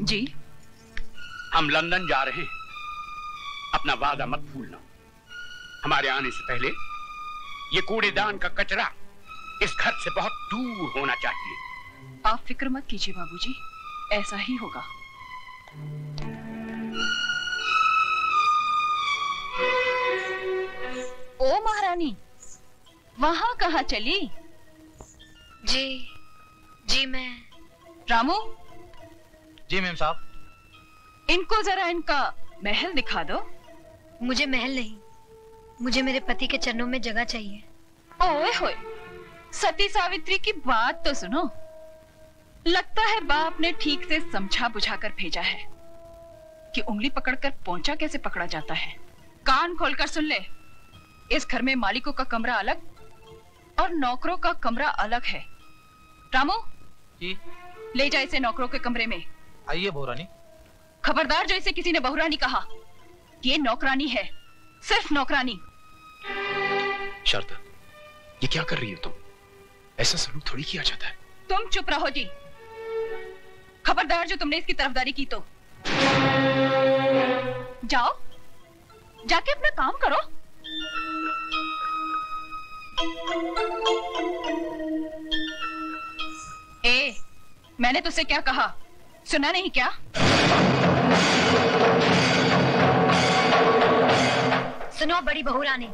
जी? हम लंदन जा रहे हैं, अपना वादा मत भूलना। हमारे आने से पहले ये कूड़ेदान का कचरा इस घर से बहुत दूर होना चाहिए। आप फिक्र मत कीजिए बाबूजी, ऐसा ही होगा। ओ महारानी, वहां कहाँ चली? जी मैं। रामू। जी मैम साहब। इनको जरा इनका महल दिखा दो। मुझे महल नहीं, मुझे मेरे पति के चरणों में जगह चाहिए। ओए होए, सती सावित्री की बात तो सुनो। लगता है बाप ने ठीक से समझा बुझाकर भेजा है कि उंगली पकड़कर पोंचा कैसे पकड़ा जाता है। कान खोलकर सुन ले, इस घर में मालिकों का कमरा अलग और नौकरों का कमरा अलग है। रामू जी? ले जा इसे नौकरों के कमरे में। आइए बहुरानी। खबरदार जो इसे किसी ने बहुरानी कहा, ये नौकरानी है, सिर्फ नौकरानी। शारदा, ये क्या कर रही हो तुम? ऐसा सलूक थोड़ी किया जाता है। तुम चुप रहो जी। खबरदार जो तुमने इसकी तरफदारी की तो जाओ, जाके अपना काम करो। ए, मैंने तुझसे क्या कहा, सुना नहीं क्या? सुनो बड़ी बहुरानी,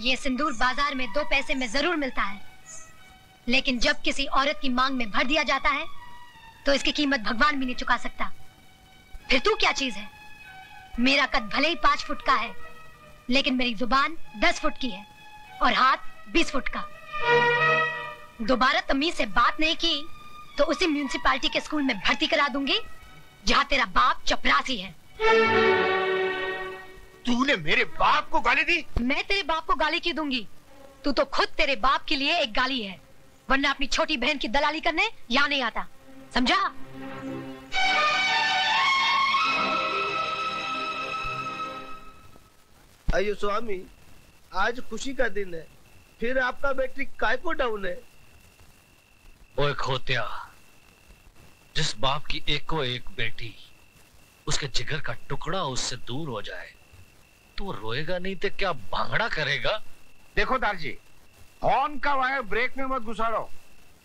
ये सिंदूर बाजार में 2 पैसे में जरूर मिलता है, लेकिन जब किसी औरत की मांग में भर दिया जाता है तो इसकी कीमत भगवान भी नहीं चुका सकता। फिर तू क्या चीज है? मेरा कद भले ही 5 फुट का है, लेकिन मेरी जुबान 10 फुट की है और हाथ 20 फुट का। दोबारा तमीज से बात नहीं की तो उसी म्यूनिसिपालिटी के स्कूल में भर्ती करा दूंगी जहाँ तेरा बाप चपरासी है। तूने मेरे बाप को गाली दी? मैं तेरे बाप को गाली क्यों दूंगी? तू तो खुद तेरे बाप के लिए एक गाली है, वरना अपनी छोटी बहन की दलाली करने यहाँ नहीं आता, समझा? अयो स्वामी, आज खुशी का दिन है, फिर आपका बैटरी काय को डाउन है? ओए खोत्या, जिस बाप की एको एक बेटी उसके जिगर का टुकड़ा उससे दूर हो जाए तो रोएगा नहीं तो क्या भांगड़ा करेगा? देखो दारजी, हॉर्न का वायर ब्रेक में मत घुसाड़ो।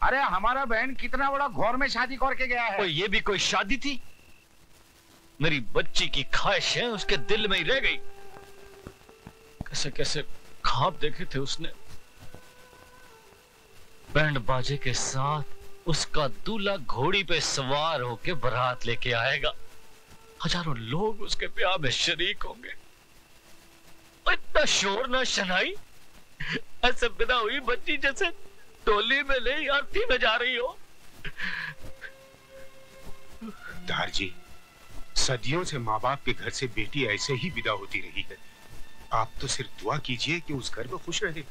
अरे हमारा बहन कितना बड़ा घौर में शादी करके गया है। ये भी कोई शादी थी? मेरी बच्ची की ख्वाहिशें उसके दिल में ही रह गई। कैसे कैसे ख्वाब देखे थे उसने। बैंड बाजे के साथ उसका दूल्हा घोड़ी पे सवार होके बारात लेके आएगा, हजारों लोग उसके ब्याह में शरीक होंगे। इतना शोर ना शनाई, ऐसे बिना हुई बच्ची जैसे टोली में नहीं आरती में जा रही हो। दारजी, सदियों से माँ बाप के घर से बेटी ऐसे ही विदा होती रही है। आप तो सिर्फ दुआ कीजिए कि उस घर में खुश रहे।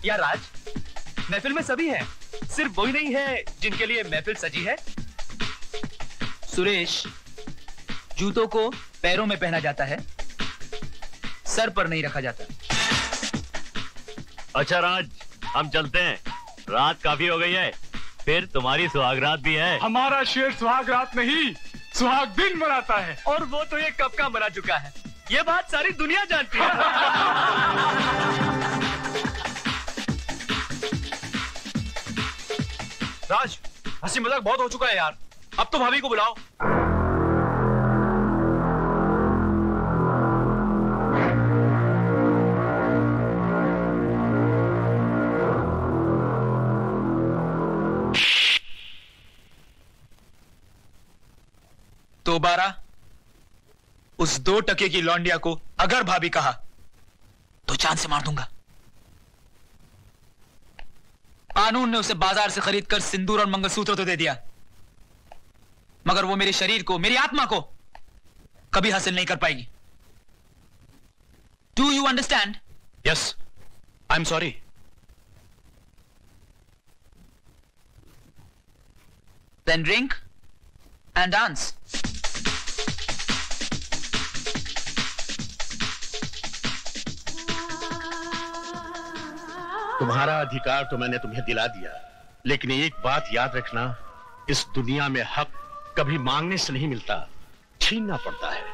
यार राज, महफिल में सभी हैं, सिर्फ वही नहीं है जिनके लिए महफिल सजी है। सुरेश, जूतों को पैरों में पहना जाता है, सर पर नहीं रखा जाता। अच्छा राज, हम चलते हैं, रात काफी हो गई है, फिर तुम्हारी सुहागरात भी है। हमारा शेर सुहागरात नहीं, सुहाग दिन मनाता है। और वो तो ये कब का मना चुका है, ये बात सारी दुनिया जानती है। राज, हंसी मजाक बहुत हो चुका है यार, अब तो भाभी को बुलाओ। दोबारा उस 2 टके की लौंडिया को अगर भाभी कहा तो जान से मार दूंगा। कानून ने उसे बाजार से खरीद कर सिंदूर और मंगलसूत्र तो दे दिया, मगर वो मेरे शरीर को, मेरी आत्मा को कभी हासिल नहीं कर पाएगी। Do you understand? Yes, I am sorry. Then drink and dance. तुम्हारा अधिकार तो मैंने तुम्हें दिला दिया, लेकिन एक बात याद रखना, इस दुनिया में हक कभी मांगने से नहीं मिलता, छीनना पड़ता है।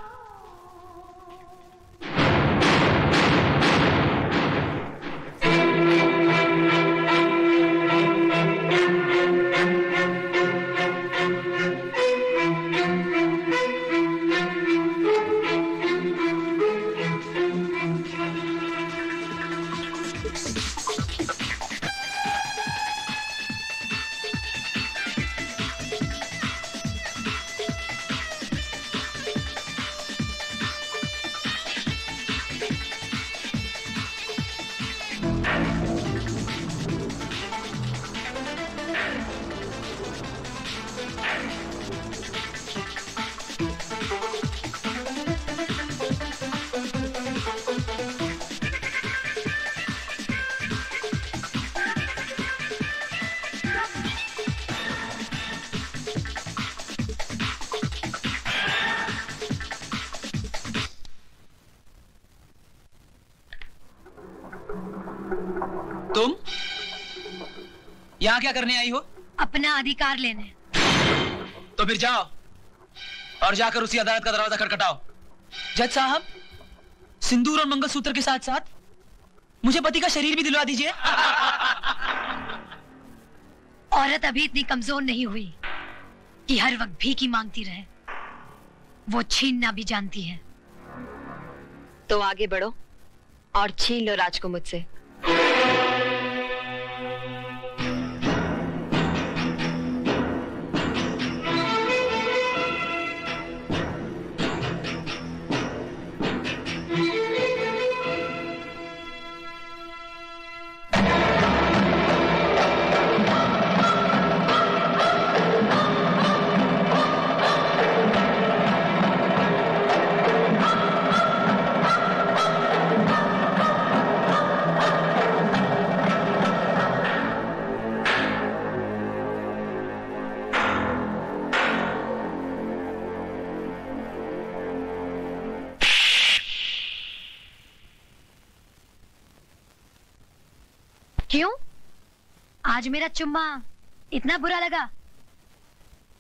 तुम यहां क्या करने आई हो? अपना अधिकार लेने। तो फिर जाओ और जाकर उसी अदालत का दरवाजा खटखटाओ। जज साहब, सिंदूर और मंगलसूत्र के साथ साथ मुझे पति का शरीर भी दिलवा दीजिए। औरत अभी इतनी कमजोर नहीं हुई कि हर वक्त भीख ही मांगती रहे। वो छीनना भी जानती है। तो आगे बढ़ो और छीन लो राज को मुझसे। क्यों? आज मेरा चुम्मा इतना बुरा लगा?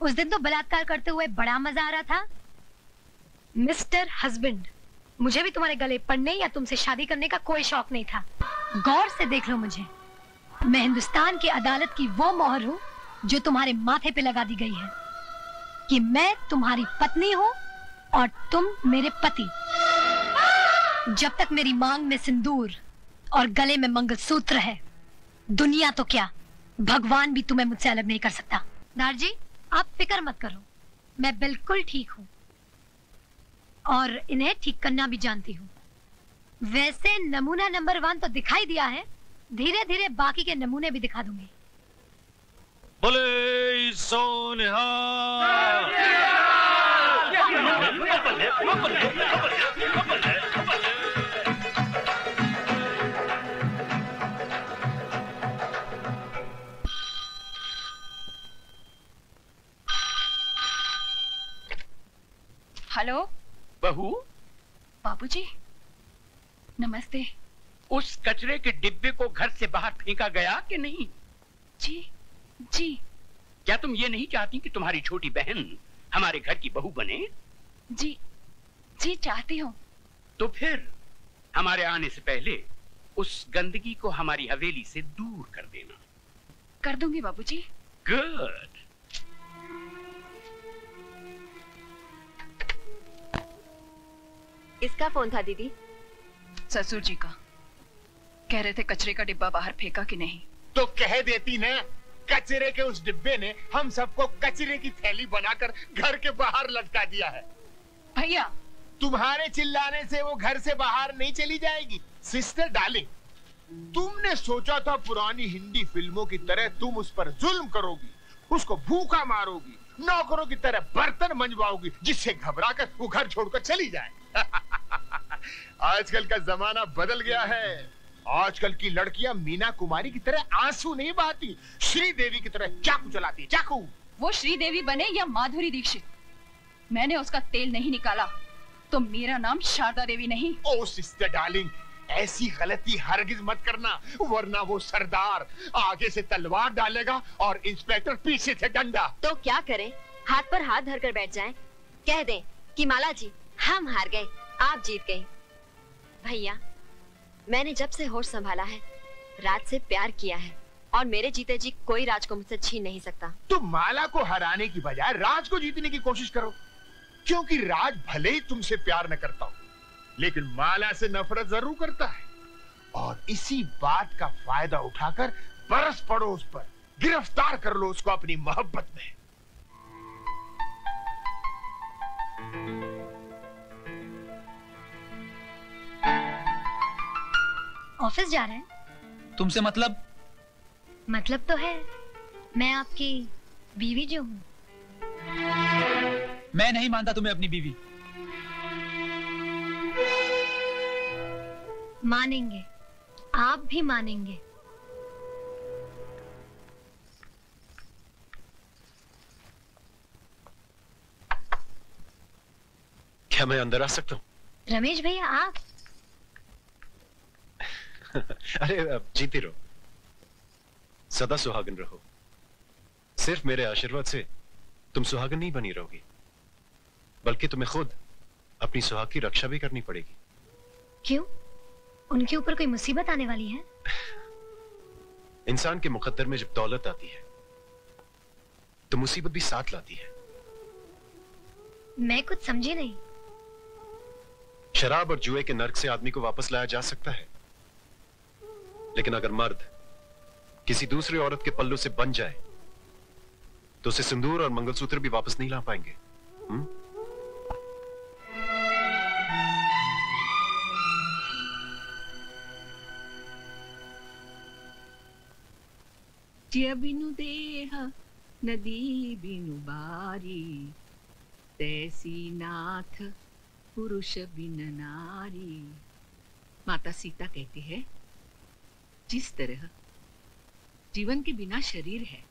उस दिन तो बलात्कार करते हुए बड़ा मजा आ रहा था। मिस्टर हस्बैंड, मुझे भी तुम्हारे गले पड़ने या तुमसे शादी करने का कोई शौक नहीं था। गौर से देख लो मुझे। मैं हिंदुस्तान की अदालत की वो मोहर हूँ जो तुम्हारे माथे पे लगा दी गई है कि मैं तुम्हारी पत्नी हूँ और तुम मेरे पति। जब तक मेरी मांग में सिंदूर और गले में मंगलसूत्र है, दुनिया तो क्या, भगवान भी तुम्हें मुझसे अलग नहीं कर सकता। नार जी, आप फिक्र मत करो, मैं बिल्कुल ठीक हूँ और इन्हें ठीक करना भी जानती हूँ। वैसे नमूना नंबर 1 तो दिखाई दिया है, धीरे धीरे बाकी के नमूने भी दिखा दूंगी। बोले सोनिहा। हेलो बहू। बाबूजी, नमस्ते। उस कचरे के डिब्बे को घर से बाहर फेंका गया कि नहीं? जी जी। क्या तुम ये नहीं चाहती कि तुम्हारी छोटी बहन हमारे घर की बहू बने? जी जी, चाहती हूँ। तो फिर हमारे आने से पहले उस गंदगी को हमारी हवेली से दूर कर देना। कर दूंगी बाबूजी। गुड। इसका फोन था दीदी? ससुर जी का। कह रहे थे कचरे का डिब्बा बाहर फेंका कि नहीं। तो कह देती ना, कचरे के उस डिब्बे ने हम सबको कचरे की थैली बनाकर घर के बाहर लटका दिया है। भैया, तुम्हारे चिल्लाने से वो घर से बाहर नहीं चली जाएगी। सिस्टर डार्लिंग, तुमने सोचा था पुरानी हिंदी फिल्मों की तरह तुम उस पर जुल्म करोगी, उसको भूखा मारोगी, नौकरों की तरह बर्तन मंजवाओगी, जिससे घबराकर वो घर छोड़कर चली जाए। आजकल का जमाना बदल गया है। आजकल की लड़कियां मीना कुमारी की तरह आंसू नहीं बहाती, श्रीदेवी की तरह चाकू चलाती। चाकू। वो श्रीदेवी बने या माधुरी दीक्षित, मैंने उसका तेल नहीं निकाला तो मेरा नाम शारदा देवी नहीं। ओ सिस्टर डार्लिंग, ऐसी गलती हरगिज मत करना, वरना वो सरदार आगे से तलवार डालेगा और इंस्पेक्टर पीछे से डंडा। तो क्या करें? हाथ पर हाथ धरकर बैठ जाएं? कह दें कि माला जी हम हार गए, आप जीत गई। भैया, मैंने जब से होश संभाला है राज से प्यार किया है और मेरे जीते जी कोई राज को मुझसे छीन नहीं सकता। तुम माला को हराने की बजाय राज को जीतने की कोशिश करो, क्योंकि राज भले ही तुमसे प्यार न करता हो, लेकिन माला से नफरत जरूर करता है। और इसी बात का फायदा उठाकर बरस पड़ो उस पर, गिरफ्तार कर लो उसको अपनी मोहब्बत में। ऑफिस जा रहे हैं? तुमसे मतलब? मतलब तो है, मैं आपकी बीवी जो हूँ। मैं नहीं मानता तुम्हें अपनी बीवी। मानेंगे, आप भी मानेंगे। क्या मैं अंदर आ सकता हूँ? रमेश भैया, आप? अरे जीती रहो, सदा सुहागन रहो। सिर्फ मेरे आशीर्वाद से तुम सुहागन नहीं बनी रहोगी, बल्कि तुम्हें खुद अपनी सुहाग की रक्षा भी करनी पड़ेगी। क्यों? उनके ऊपर कोई मुसीबत आने वाली है? इंसान के मुकद्दर में जब दौलत आती है तो मुसीबत भी साथ लाती है। मैं कुछ समझी नहीं। शराब और जुए के नर्क से आदमी को वापस लाया जा सकता है, लेकिन अगर मर्द किसी दूसरी औरत के पल्लू से बन जाए तो उसे सिंदूर और मंगलसूत्र भी वापस नहीं ला पाएंगे। ज्य बिनु देह नदी बिनु बारी, तैसी नाथ पुरुष बिन नारी। माता सीता कहती है, जिस तरह जीवन के बिना शरीर है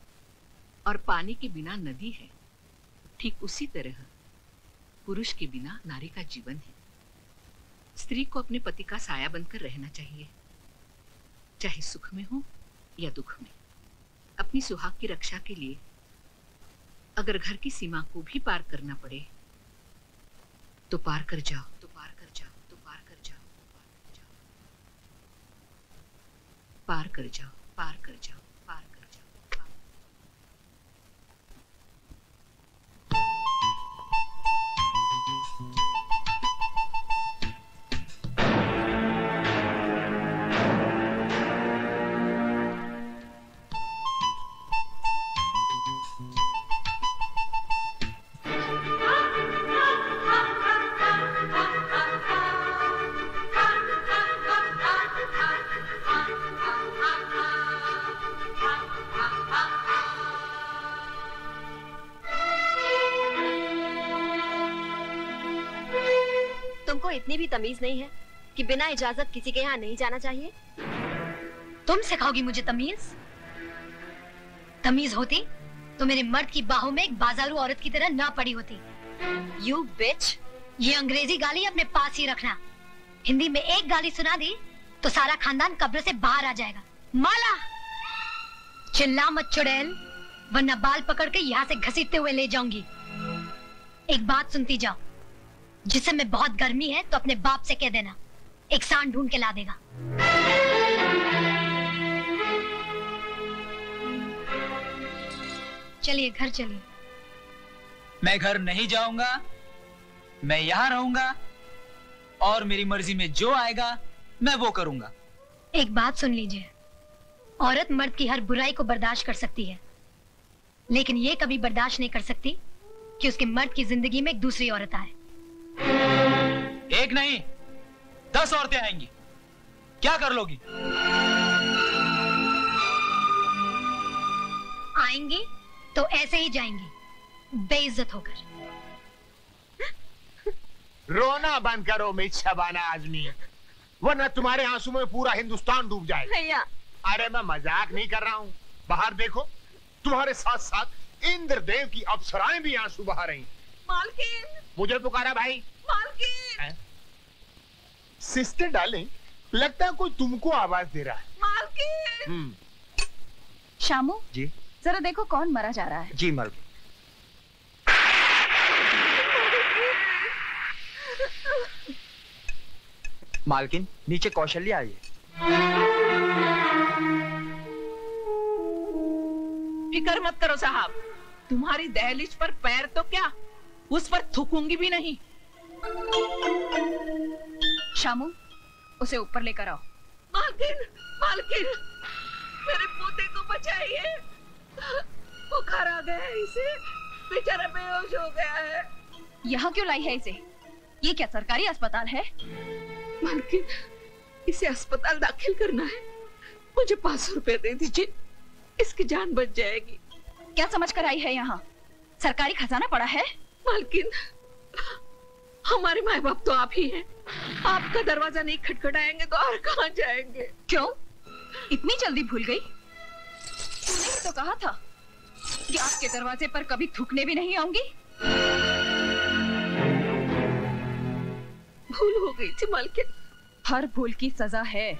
और पानी के बिना नदी है, ठीक उसी तरह पुरुष के बिना नारी का जीवन है। स्त्री को अपने पति का साया बनकर रहना चाहिए, चाहे सुख में हो या दुख में। अपनी सुहाग की रक्षा के लिए अगर घर की सीमा को भी पार करना पड़े तो पार कर जाओ, तो पार कर जाओ, तो पार कर जाओ, पार कर जाओ, पार कर जाओ, पार कर जाओ। इतनी भी तमीज नहीं है कि बिना इजाजत किसी के यहाँ नहीं जाना चाहिए? तुम सिखाओगी मुझे तमीज? तमीज होती तो मेरे मर्द की बाहों में एक बाजारू औरत की तरह ना पड़ी होती। You bitch! ये अंग्रेजी गाली अपने पास ही रखना। हिंदी में एक गाली सुना दी तो सारा खानदान कब्र से बाहर आ जाएगा। माला, चिल्ला मत चुड़ैल, वरना बाल पकड़ के यहाँ से घसीटते हुए ले जाऊंगी। एक बात सुनती जाओ, जिसे में बहुत गर्मी है तो अपने बाप से कह देना, एक सांड ढूंढ के ला देगा। चलिए घर चलिए। मैं घर नहीं जाऊंगा, मैं यहाँ रहूंगा और मेरी मर्जी में जो आएगा मैं वो करूंगा। एक बात सुन लीजिए, औरत मर्द की हर बुराई को बर्दाश्त कर सकती है, लेकिन ये कभी बर्दाश्त नहीं कर सकती कि उसके मर्द की जिंदगी में एक दूसरी औरत आए। एक नहीं 10 औरतें आएंगी, क्या कर लोगी? आएंगी तो ऐसे ही जाएंगी, बेइज्जत होकर। रोना बंद करो मिस शबाना आजमी, वरना तुम्हारे आंसू में पूरा हिंदुस्तान डूब जाएगा। भैया अरे मैं मजाक नहीं कर रहा हूँ, बाहर देखो, तुम्हारे साथ साथ इंद्रदेव की अप्सराएं भी आंसू बहा रही। मालकिन, मुझे पुकारा भाई। मालकिन, सिस्टर डार्लिंग, लगता है कोई तुमको आवाज दे रहा है। मालकिन। शामू जी जरा देखो कौन मरा जा रहा है। जी मालकिन। मालकिन नीचे कौशल्या आई है। फिक्र मत करो साहब, तुम्हारी दहलीज पर पैर तो क्या, उस पर थूकूंगी भी नहीं। शामू उसे ऊपर लेकर आओ। मालकिन, मालकिन, मेरे पोते को बचाइए, बुखार आ गया है इसे, बेचारा बेहोश हो गया है। यहाँ क्यों लाई है इसे? ये क्या सरकारी अस्पताल है? मालकिन, इसे अस्पताल दाखिल करना है, मुझे 500 रुपए दे दीजिए, इसकी जान बच जाएगी। क्या समझ कर आई है यहाँ? सरकारी खजाना पड़ा है? मालकिन, हमारे माँ बाप तो आप ही हैं, आपका दरवाजा नहीं खटखटाएंगे तो और कहाँ जाएंगे? क्यों इतनी जल्दी भूल गई? तूने ही तो कहा था कि आपके दरवाजे पर कभी थूकने भी नहीं आऊंगी। भूल हो गई थी मालकिन। हर भूल की सजा है।